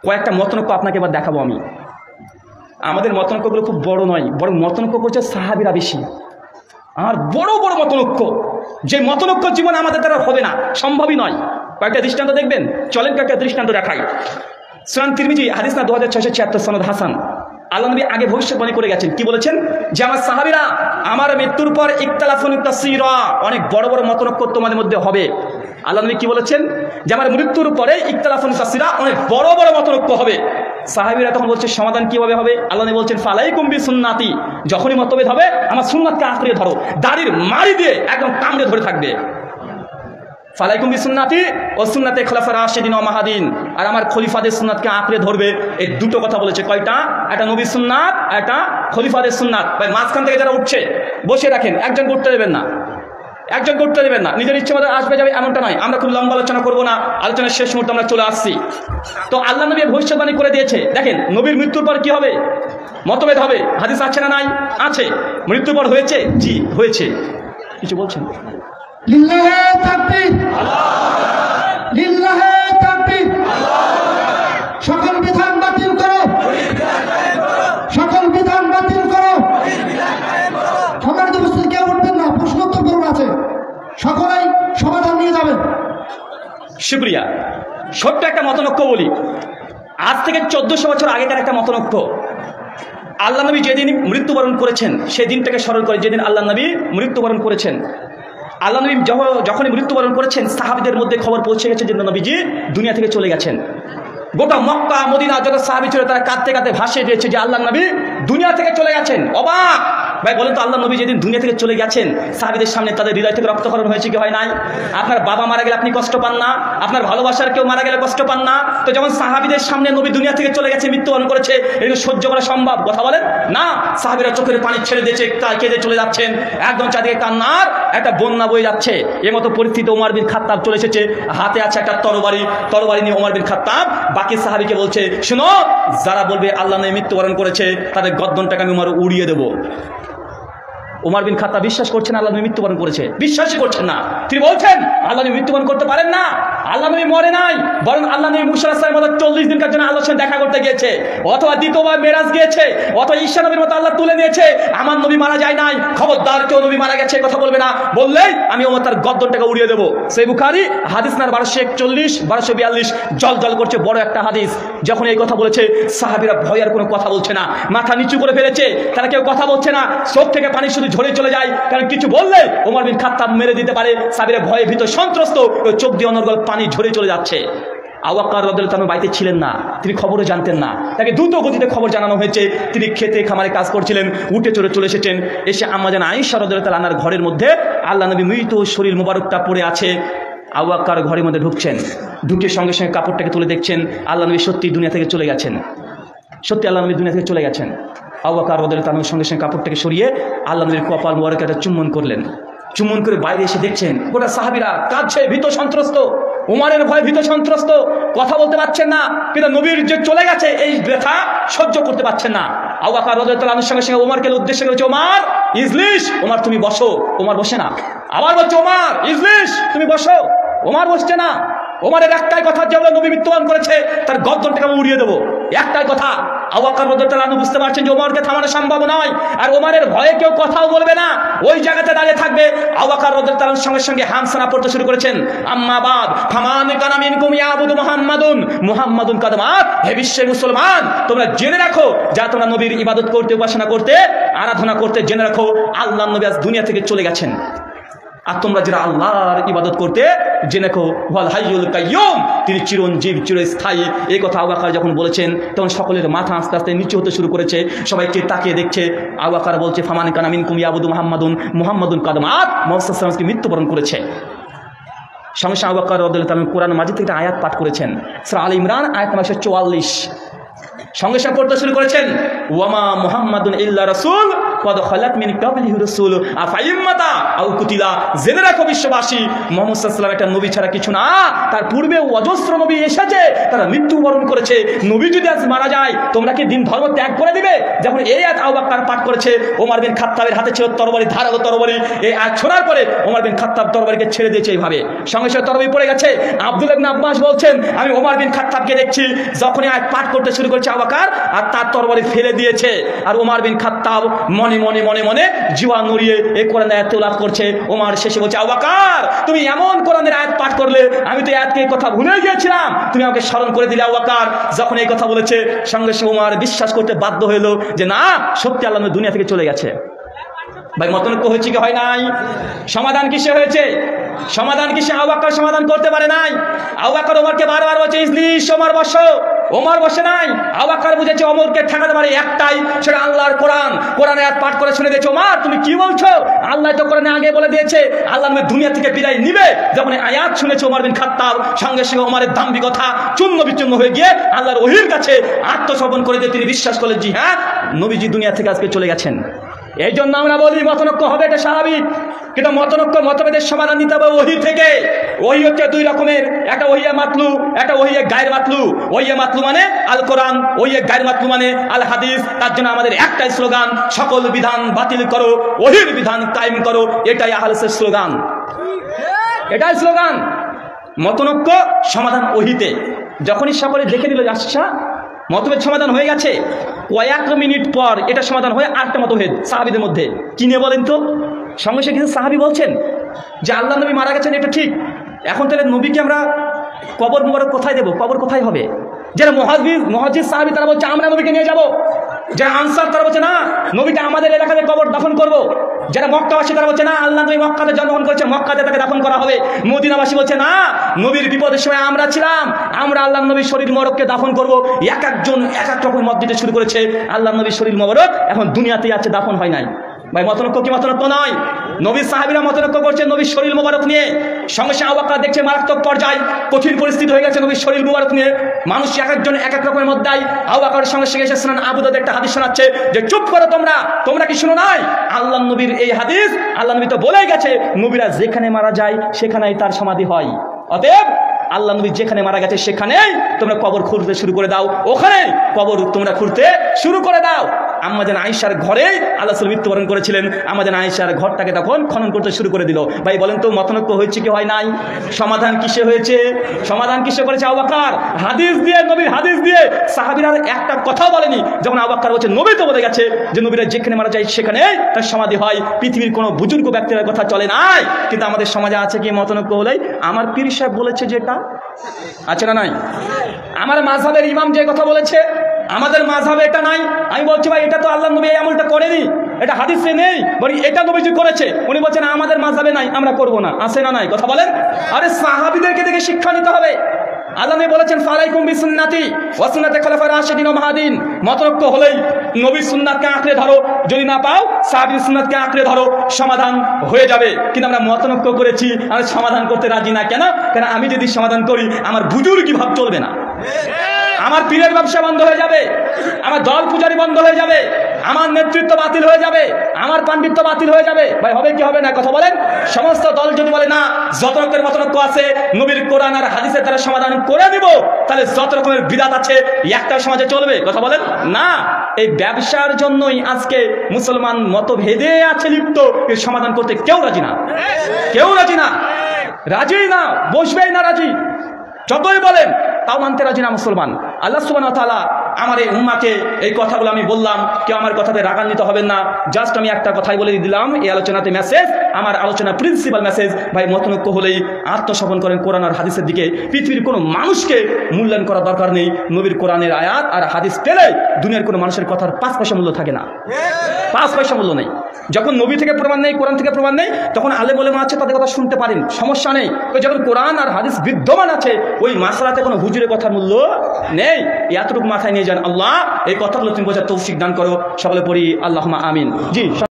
কয়েকটা মতনৈক্য আপনাকে এবার দেখাবো আমি। আমাদের মতনৈক্যগুলো খুব বড় নয়, বরং মতনৈক্য করছে সাহাবীরা বেশি। আর বড় বড় মতনৈক্য, যে মতনৈক্য জীবনে আমাদের দ্বারা হবে না, সম্ভবই নয়। কয়েকটা দৃষ্টান্ত দেখবেন, চলেন কয়েকটা দৃষ্টান্ত দেখাই। সুনান তিরমিজি হাদিস না 2676 সনদ হাসান। আল্লাহ নবী আগে ভবিষ্যৎবাণী করে গেছেন, কি বলেছেন? যে আমার সাহাবীরা আমার মৃত্যুর পর ইখতিলাফুন তাসীরা, অনেক বড় বড় মতনৈক্য তোমাদের মধ্যে হবে। আল্লাহ নবী কি বলেছেন? যে আমার মৃত্যুর পরে ইখতিলাফুন তাসীরা, অনেক বড় বড় মতনৈক্য হবে। সাহাবীরা তখন বলছে সমাধান কিভাবে হবে? আল্লাহ নবী বলছেন ফালাইকুম বিসুন্নাতি, যখনই মতভেদ হবে আমার সুন্নাতকে আঁকড়ে ধরো, দাড়ির মারি দিয়ে একদম কামড়ে ধরে থাকবে। ফালাইকুম বিসুন্নাতি ও সুন্নাতে খোলাফা রাশিদিন ও মাহাদিন, আর আমার খলিফাদের সুন্নাতকে আঁকড়ে ধরবে। এই দুটো কথা বলেছে। কয়টা? একটা নবীর সুন্নাত, একটা খলিফাদের সুন্নাত। ভাই মাঝখান থেকে যারা উঠছে বসে রাখেন, একজন করতে দেবেন না, একজন করতে দেবেন না। নিজের ইচ্ছে মতো আসবে যাবে এমনটা নয়। আমরা খুব লম্বা আলোচনা করবো না, আলোচনার শেষ মুহূর্তে আমরা চলে আসছি। তো আল্লাহ নবী ভবিষ্যৎবাণী করে দিয়েছে। দেখেন নবীর মৃত্যুর পর কি হবে? মতভেদ হবে। হাদিস আছে না নাই? আছে। মৃত্যুর পর হয়েছে? জি হয়েছে। কিছু বলছেন? লিল্লাহে তাকবীর, লিল্লাহে তাকবীর। সকল বিধান বাতিল করো, সকল বিধান বাতিল করো। সম্মানিত উপস্থিতি, কেউ উঠবেন না, প্রশ্নোত্তর করুন আছে, সকলেই সমাধান নিয়ে যাবেন। শুকরিয়া। ছোট্ট একটা মতনৈক্য বলি, আজ থেকে 1400 বছর আগেকার একটা মতনৈক্য। আল্লাহ নবী যেদিন মৃত্যুবরণ করেছেন সেই দিনটাকে স্মরণ করে, যেদিন আল্লাহ নবী মৃত্যুবরণ করেছেন। আল্লাহ নবী যখনই মৃত্যুবরণ করেছেন সাহাবীদের মধ্যে খবর পৌঁছে গেছে যে নবীজি দুনিয়া থেকে চলে গেছেন। গোটা মক্কা মদিনা যত সাহাবী ছিল তারা কাঁদতে কাঁদতে ভাসিয়ে দিয়েছে যে আল্লাহ নবী দুনিয়া থেকে চলে গেছেন। অবাক ভাই বলেন তো, আল্লাহ নবী যেদিন দুনিয়া থেকে চলে গেছেন সাহাবীদের সামনে তাদের হৃদয় থেকে রক্তক্ষরণ হয়েছে কি হয় নাই? আপনার বাবা মারা গেলে আপনি কষ্ট পান না? আপনার ভালোবাসার কেউ মারা গেলে কষ্ট পান না? তো যেমন সাহাবীদের সামনে নবী দুনিয়া থেকে চলে গেছে, মৃত্যুবরণ করেছে, এগুলো সহ্য করা সম্ভব? কথা বলেন না। সাহাবীরা চোখের পানি ছেড়ে দিয়েছে, কেঁদে চলে যাচ্ছেন, একদম চারদিকে কান্নার একটা বন্যা বয়ে যাচ্ছে। এর মতো পরিস্থিতি ওমর বিন খাত্তাব চলে এসেছে, হাতে আছে একটা তরবারি নিয়ে ওমর বিন খাত্তাব বাকি সাহাবীকে বলছে, শুনো, যারা বলবে আল্লাহ নবী মৃত্যুবরণ করেছে তাদের গর্দনটাকে আমি উড়িয়ে দেবো। ওমর বিন খাত্তাব বিশ্বাস করছেন আল্লাহ নবী মৃত্যুবরণ করেছে, বিশ্বাসই করছেন না। তিনি বলছেন আল্লাহ নবী মৃত্যুবরণ করতে পারেন না, আল্লাহ নবী মরে নাই, বরং আল্লাহ নবী মুসা আলাইহিস সালামের মতো 40 দিনকার জন্য আল্লাহর সঙ্গে দেখা করতে গিয়েছে, অথবা দ্বিতীয়বার মেরাজ গিয়েছে, অথবা ঈসা নবীর মতো আল্লাহ তুলে নিয়েছে। আমার নবী মারা যায় নাই। খবরদার কেউ নবী মারা গেছে কথা বলবে না, বললেই আমি ওমর তার গর্দনটাকে উড়িয়ে দেবো। সহিহ বুখারী হাদিস নাম্বার 1241 1242 জল জল করছে বড় একটা হাদিস। যখন এই কথা বলেছে সাহাবীরা ভয় আর কোনো কথা বলছে না, মাথা নিচু করে ফেলেছে, তারা কেউ কথা বলছে না, চোখ থেকে পানি শুধু ঝরে চলে যায়, কারণ কিছু বললে ওমর বিন খাত্তাব মেরে দিতে পারে। সাহাবীরা ভয়ে ভীত সন্ত্রস্ত, চোখ দিয়ে অনর্গল পানি ঝরে চলে যাচ্ছে। আবু বকর রাদিয়াল্লাহু তাআলা বাড়িতে ছিলেন না, তিনি খবরও জানতেন না, তাকে দ্রুত গতিতে খবর জানানো হয়েছে। তিনি খেতে খামারে কাজ করছিলেন, উঠে চলে এসেছেন। এসে আম্মা জান আয়েশা রাদিয়াল্লাহু তাআলা আনহার ঘরের মধ্যে আল্লাহ নবী মৃত শরীর মোবারকটা পড়ে আছে। আবু বকর ঘরের মধ্যে ঢুকছেন, ঢুকে সঙ্গে সঙ্গে কাপড়টাকে তুলে দেখছেন আল্লাহ নবী সত্যি দুনিয়া থেকে চলে গেছেন, সত্যি আল্লাহ নবী দুনিয়া থেকে চলে গেছেন। আবু বকর রাদিয়াল্লাহু তাআলা সঙ্গে সঙ্গে কাপড়টাকে সরিয়ে আল্লাহ নবীর কপাল মোবারকে একটা চুম্বন করলেন। চুম্বন করে বাইরে এসে দেখছেন গোটা সাহাবীরা কাঁদছে, ভীত সন্ত্রস্ত। ওমরের ভয় ভীত সন্ত্রস্ত, কথা বলতে পারছেন না, কিন্তু নবীর যে চলে গেছে এই ব্যথা সহ্য করতে পারছেন না। আবু বকর রাদিয়াল্লাহু তাআলার সঙ্গে সঙ্গে ওমরকে উদ্দেশ্য করে বলছে, ওমর ইজলিস, ওমর তুমি বসো। ওমর বসে না, আবার বলছে ওমর ইজলিস, তুমি বসো। ওমর বসছে না। ওমরের একটাই কথা, যে নবী মৃত্যুবরণ করেছে তার গর্দনটাকে আমি উড়িয়ে দেবো, একটাই কথা। আবু বকর রাদিয়াল্লাহু তাআলা বুঝতে পারছেন যে ওমরকে থামানো সম্ভব নয়, আর ওমরের ভয়ে কেউ কথাও বলবে না, ওই জায়গাতে দাঁড়িয়ে থাকবে। আবু বকর রাদিয়াল্লাহু তাআলার সঙ্গে সঙ্গে হামসানা পড়তে শুরু করেছেন, আম্মা বাদ ফামান কানা মিনকুম ইয়াবুদু মুহাম্মাদুন কাদামাত। হে বিশ্বের মুসলমান, তোমরা জেনে রাখো, যা তোমরা নবীর ইবাদত করতে, উপাসনা করতে, আরাধনা করতে, জেনে রাখো আল্লাহর নবী আজ দুনিয়া থেকে চলে গেছেন। আর তোমরা যারা আল্লাহর ইবাদত করতে, জেনে রাখো ওয়াল হাইয়ুল কাইয়ুম, তিনি চিরঞ্জীব চিরস্থায়ী। এই কথা আবু বকর যখন বলেছেন তখন সকলের মাথা আস্তে আস্তে নিচু হতে শুরু করেছে, সবাইকে তাকিয়ে দেখছে। আবু বকর বলছে ফামান কানা মিনকুম ইয়াবুদু মুহাম্মাদুন কাদামাত, মুহাম্মদ সাল্লাল্লাহু আলাইহি ওয়াসাল্লাম মৃত্যুবরণ করেছে। সঙ্গে সঙ্গে আবু বকর রাদিয়াল্লাহু তাআলা কোরআন মাজিদ থেকে একটা আয়াত পাঠ করেছেন, সূরা আলে ইমরান আয়াত নম্বর 144। সঙ্গে সঙ্গে পড়তে শুরু করেছেন, ওয়ামা মুহাম্মাদুন ইল্লা রাসূল কদ খালাত মিন ক্বাবলিহি রাসূল আফাইম্মাতা আও কুতিলা। জেনে রাখো বিশ্ববাসী, মুহাম্মদ সাল্লাল্লাহু আলাইহি ওয়াসাল্লাম একটা নবী ছাড়া কিছু না, তার পূর্বে অজস্র নবী এসেছে, তারা মৃত্যুবরণ করেছে। নবী যদি আজ মারা যায় তোমরা কি দিন ধর্ম ত্যাগ করে দিবে? যখন এই আয়াত আবু বকর পাঠ করেছে, ওমর বিন খাত্তাবের হাতে ছিল তরবারি, ধারালো তরবারি। এই আয়াত শোনার পরে ওমর বিন খাত্তাব তরবারিকে ছেড়ে দিয়েছে এইভাবে, সঙ্গে সঙ্গে তরবারি পড়ে গেছে। আব্দুল্লাহ ইবনে আব্বাস বলছেন, আমি ওমর বিন খাত্তাবকে দেখছি যখনই আয়াত পাঠ করতে শুরু করেছে আবু বকর আর তার তরবারি ফেলে দিয়েছে, আর ওমর বিন খাত্তাব মনে মনে মনে মনে জিওয়া নড়িয়ে এই কোরআনের আয়াত তেলাওয়াত করছে। ওমর শেষে বলছে, আবু বকর তুমি এমন কোরআনের আয়াত পাঠ করলে, আমি তো আয়াতকে এই কথা ভুলে গিয়েছিলাম, তুমি আমাকে স্মরণ করে দিলে আবু বকর। যখন এই কথা বলেছে সঙ্গে সঙ্গে ওমর বিশ্বাস করতে বাধ্য হলো যে না, সত্যি আল্লাহ দুনিয়া থেকে চলে গেছে। ভাই মতনৈক্য হয়েছে কি হয় নাই? সমাধান কিসে হয়েছে? সমাধান কিসে? আবু বকর সমাধান করতে পারে নাই। আবু বকর ওমরকে বারবার বলছে, ইজলিস ওমর বসো। ওমর বসে নাই। আবু বকর বুঝেছে ওমরকে ঠেকাতে পারে একটাই, সেটা আল্লাহর কোরআন। কোরআনের আয়াত পাঠ করে শুনে দিয়েছে, ওমর তুমি কি বলছো? আল্লাহ তো কোরআনে আগে বলে দিয়েছে আল্লাহ দুনিয়া থেকে বিদায় নিবে। যখন আয়াত শুনেছে ওমর বিন খাত্তাব, সঙ্গে সঙ্গে ওমরের দাম্ভিকতা চূর্ণ বিচূর্ণ হয়ে গিয়ে আল্লাহর ওহীর কাছে আত্মসমর্পণ করে দিয়ে তিনি বিশ্বাস করলেন, জি হ্যাঁ, নবীজি দুনিয়া থেকে আজকে চলে গেছেন। এই জন্য আমরা বলি মতনৈক্য হবে, এটা স্বাভাবিক, কিন্তু মতনৈক্য মতভেদের সমাধান নিতে হবে ওহী থেকে। ওহী হচ্ছে দুই রকমের, একটা ওহিয়ে মাতলু, একটা ওহিয়ে গায়র মাতলু। ওহিয়ে মাতলু মানে আল কোরআন, ওহিয়ে গায়র মাতলু মানে আল হাদিস। তার জন্য আমাদের একটাই স্লোগান, সকল বিধান বাতিল করো, ওহীর বিধান কায়েম করো। এটাই আহলের স্লোগান, এটাই স্লোগান। মতনৈক্য সমাধান ওহীতে। যখনই সকলে দেখে নিল আচ্ছা মতভেদ সমাধান হয়ে গেছে, কয়েক মিনিট পর এটা সমাধান হয়ে আরেকটা মতভেদ সাহাবীদের মধ্যে। কি নিয়ে বলেন তো? সঙ্গে সঙ্গে কিছু সাহাবী বলছেন যে আল্লাহ নবী মারা গেছেন, এটা ঠিক, এখন তাহলে নবীকে আমরা কবর মুবারক কোথায় দেবো? কবর কোথায় হবে? যারা মুহাজির সাহাবী তারা বলছে আমরা নবীকে নিয়ে যাব। যারা আনসার তারা বলছে না, নবীকে আমাদের এলাকাতে কবর দাফন করব। যারা মক্কাবাসী তারা বলছে না, আল্লাহ নবী মক্কাতে জন্মগ্রহণ করেছে, মক্কাতে তাকে দাফন করা হবে। মদিনাবাসী বলছে না, নবীর বিপদের সময় আমরা ছিলাম, আমরা আল্লাহ নবীর শরীর মোবারককে দাফন করব। এক একজন এক এক রকম মত দিতে শুরু করেছে। আল্লাহ নবীর শরীর মোবারক এখন দুনিয়াতেই আছে, দাফন হয় নাই। ভাই মতনৈক্য কি মতনৈক্য নয়? নবীর সাহাবীরা মতনৈক্য করছে নবীর শরীর মোবারক নিয়ে। সঙ্গে সঙ্গে আবু বকর দেখছে মারাত্মক পর্যায়, কঠিন পরিস্থিতি হয়ে গেছে নবীর শরীর মোবারক নিয়ে। মানুষ এক একজন এক এক রকমের মত দেয়। আবু বকরের সঙ্গে সঙ্গে এসে সুনান আবু দাউদ একটা হাদিস শোনাচ্ছে যে চুপ করো তোমরা, তোমরা কি শুনো নাই আল্লাহ নবীর এই হাদিস? আল্লাহ নবী তো বলেই গেছে নবীরা যেখানে মারা যায় সেখানেই তার সমাধি হয়। অতএব আল্লাহ নবী যেখানে মারা গেছে সেখানেই তোমরা কবর খুঁড়তে শুরু করে দাও, ওখানে কবর তোমরা খুঁড়তে শুরু করে দাও। আম্মা জান আয়েশার ঘরে আল্লাহ রাসূল মৃত্যুবরণ করেছিলেন, আম্মা জান আয়েশার ঘরটাকে তখন খনন করতে শুরু করে দিল। ভাই বলেন তো মতনৈক্য হয়েছে কি হয় নাই? সমাধান কিসে হয়েছে? সমাধান কিসে করেছে আবু বকর? হাদিস দিয়ে, নবীর হাদিস দিয়ে। সাহাবীরা একটা কথাও বলেনি। যখন আবু বকর বলছে নবী তো বলে গেছে যে নবীরা যেখানে মারা যায় সেখানে তার সমাধি হয়, পৃথিবীর কোনো বুজুর্গ ব্যক্তির কথা চলে নাই। কিন্তু আমাদের সমাজে আছে কি মতনৈক্য হলেই আমার পীর সাহেব বলেছে যেটা আছে না নাই, আমার মাযহাবের ইমাম যে কথা বলেছে আমাদের মাযহাবে এটা নাই। আমি বলছি ভাই এটা তো আল্লাহ নবী এই আমলটা করেনি, এটা হাদিসে নেই, বলি এটা নবীজি করেছে। উনি বলছেন আমাদের মাযহাবে নাই, আমরা করব না। আছে না নাই? কথা বলেন। আরে সাহাবীদেরকে দেখে শিক্ষা নিতে হবে। আল্লাহ নবী বলেছেন ফালাইকুম বিসুন্নতি ওয়া সুন্নাতি খোলাফায়ে রাশিদিন ওয়া মাহদিন। মতনৈক্য হলেই নবীর সুন্নাতকে আঁকড়ে ধরো, যদি না পাও সাহাবীর সুন্নাতকে আঁকড়ে ধরো, সমাধান হয়ে যাবে। কিন্তু আমরা মতনৈক্য করেছি, আমরা সমাধান করতে রাজি না। কেন? কারণ আমি যদি সমাধান করি আমার বুজুর্গি ভাব চলবে না, আমার পীরের ব্যবসা বন্ধ হয়ে যাবে, আমার দল পূজারি বন্ধ হয়ে যাবে, আমার নেতৃত্ব বাতিল হয়ে যাবে, আমার পাণ্ডিত্য বাতিল হয়ে যাবে। ভাই হবে কি হবে না? কথা বলেন। সমস্ত দল যদি বলে না যত রকমের মতনৈক্য আছে নবীর কোরআন আর হাদিসের দ্বারা সমাধান করে দিব, তাহলে যত রকমের বিদআত আছে একটা সমাজে চলবে? কথা বলেন না। এই ব্যবসার জন্যই আজকে মুসলমান মতভেদে আছে লিপ্ত, এর সমাধান করতে কেউ রাজি না, কেউ রাজি না, রাজি না, বসবেই না রাজি। যতই বলেন তাও মানতে রাজি না মুসলমান। আল্লাহ সুবহানাহু ওয়া তাআলা আমার এই উম্মাকে এই কথাগুলো আমি বললাম, কেউ আমার কথাতে রাগান্বিত হবেন না। জাস্ট আমি একটা কথাই বলে দিলাম এই আলোচনাতে মেসেজ, আমার আলোচনা প্রিন্সিপাল মেসেজ। ভাই মতনৈক্য হলেই আত্মসমর্পণ করেন কোরআন আর হাদিসের দিকে। পৃথিবীর কোনো মানুষকে মূল্যায়ন করার দরকার নেই। নবীর কোরআনের আয়াত আর হাদিস পেলে দুনিয়ার কোনো মানুষের কথার 5 পয়সা মূল্য থাকে না, 5 পয়সা মূল্য নেই। যখন নবী থেকে প্রমাণ নেই, কোরআন থেকে প্রমাণ নেই, তখন আলেম ওলামা আছে তাদের কথা শুনতে পারেন, সমস্যা নেই। যখন কোরআন আর হাদিস বিদ্যমান আছে ওই মাসলাতে কোনো হুজুরের কথার মূল্য নেই। এতটুকু মাথায় নিয়ে যান। আল্লাহ এই কথাগুলো তুমি বোঝার তৌফিক দান করো। সকলে পড়ি আল্লাহুম্মা আমিন। জি।